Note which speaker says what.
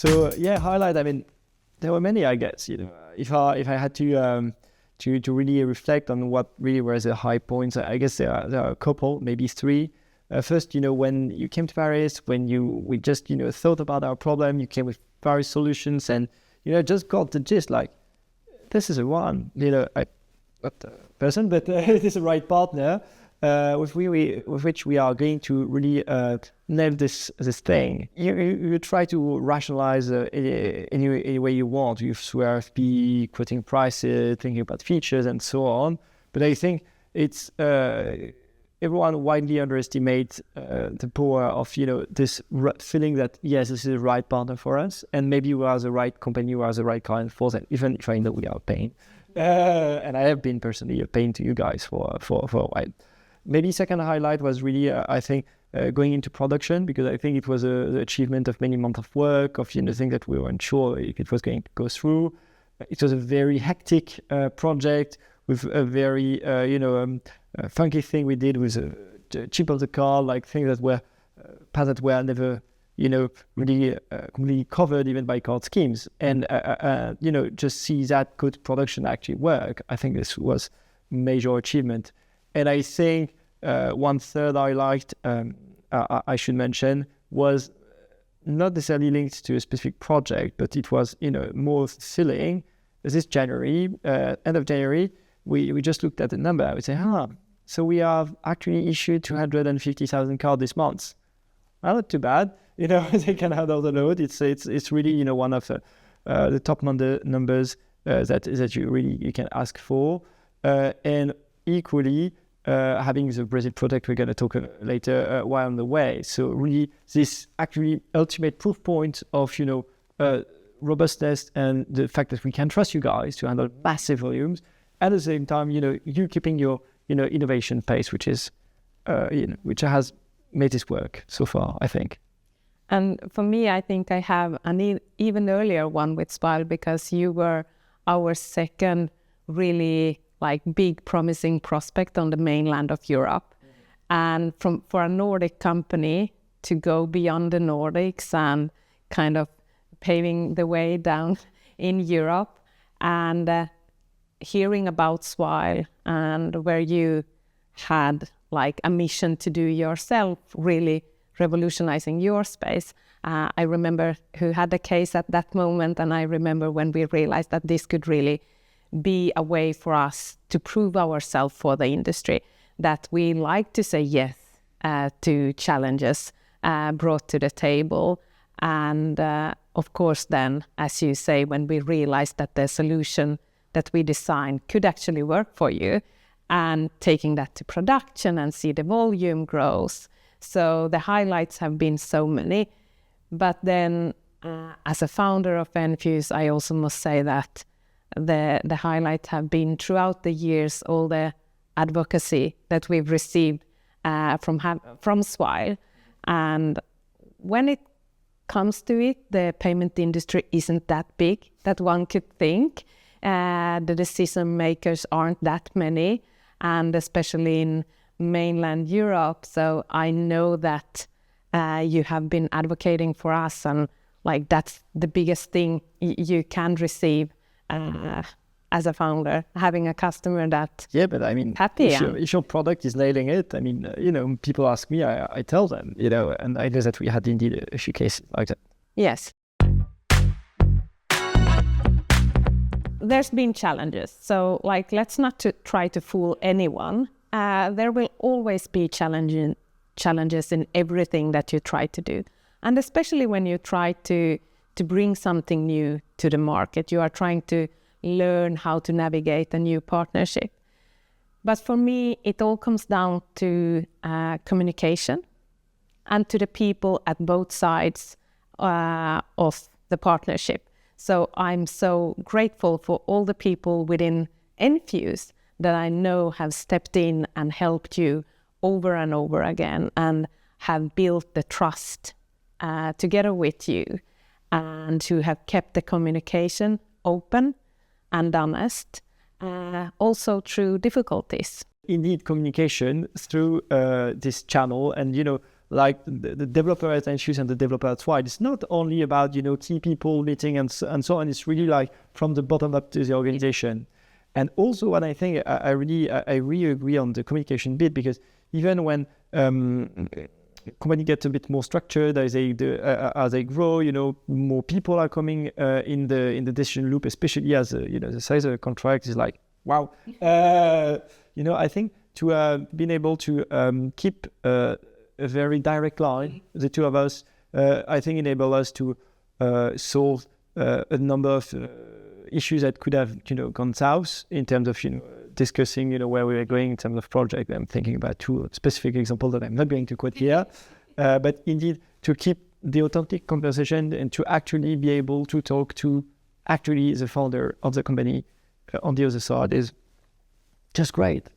Speaker 1: So yeah, highlight. I mean, there were many, I guess. If I had to really reflect on what really were the high points, I guess there are a couple, maybe three. First, when you came to Paris, when we just thought about our problem, you came with various solutions, and just got the gist. Like, this is the one. Not the person, but it is the right partner with which we are going to really nail this thing. You try to rationalize any way you want, through RFP, quoting prices, thinking about features, and so on. But I think it's everyone widely underestimates the power of this feeling that yes, this is the right partner for us, and maybe we are the right company, we are the right client for them, even if I know we are a pain. And I have been personally a pain to you guys for a while. Maybe second highlight was really, I think, going into production, because I think it was the achievement of many months of work, of things that we weren't sure if it was going to go through. It was a very hectic project with a very, funky thing we did with the chip of the car, like things that were paths that were never really completely covered even by card schemes, and just see that good production actually work. I think this was major achievement. And I think one third I liked, I should mention, was not necessarily linked to a specific project, but it was more fulfilling. This January, end of January, we just looked at the number. I would say, so we have actually issued 250,000 cards this month. Well, not too bad. They can handle the load. It's really one of the top numbers that you can ask for, and equally having the Brazil project we're going to talk later while on the way. So really, this actually ultimate proof point of robustness and the fact that we can trust you guys to handle massive volumes. At the same time, you keeping your innovation pace, which is which has made this work so far, I think.
Speaker 2: And for me, I think I have an even earlier one with Swile, because you were our second really big promising prospect on the mainland of Europe. And for a Nordic company to go beyond the Nordics and kind of paving the way down in Europe, and hearing about Swile and where you had a mission to do yourself, really revolutionizing your space. I remember who had the case at that moment, and I remember when we realized that this could really be a way for us to prove ourselves for the industry, that we like to say yes to challenges brought to the table. And of course then, as you say, when we realized that the solution that we designed could actually work for you, and taking that to production and see the volume grows. So the highlights have been so many. But then as a founder of Enfuce, I also must say that the highlights have been throughout the years, all the advocacy that we've received from Swile. And when it comes to it, the payment industry isn't that big that one could think. The decision makers aren't that many, and especially in mainland Europe. So I know that you have been advocating for us, and that's the biggest thing you can receive as a founder, having a customer that
Speaker 1: but I mean,
Speaker 2: happy.
Speaker 1: If your product is nailing it, I mean, people ask me, I tell them, and I know that we had indeed a few cases like that.
Speaker 2: Yes. There's been challenges. So let's not try to fool anyone. There will always be challenges in everything that you try to do. And especially when you try to bring something new to the market, you are trying to learn how to navigate a new partnership. But for me, it all comes down to communication and to the people at both sides of the partnership. So I'm so grateful for all the people within Enfuce that I know have stepped in and helped you over and over again, and have built the trust together with you, and who have kept the communication open and honest, also through difficulties.
Speaker 1: Indeed, communication through this channel, and like the developer at Enfuce and the developer at Swile, it's not only about, key people meeting and so on. It's really like from the bottom up to the organization. And also what I think, I really agree on the communication bit, because even when company gets a bit more structured as they grow, more people are coming in the decision loop, especially as the size of the contract is like, wow. I think to being able to keep a very direct line, the two of us, I think enable us to solve a number of issues that could have gone south in terms of discussing where we were going in terms of project. I'm thinking about two specific examples that I'm not going to quote here, but indeed to keep the authentic conversation and to actually be able to talk to actually the founder of the company on the other side is just great.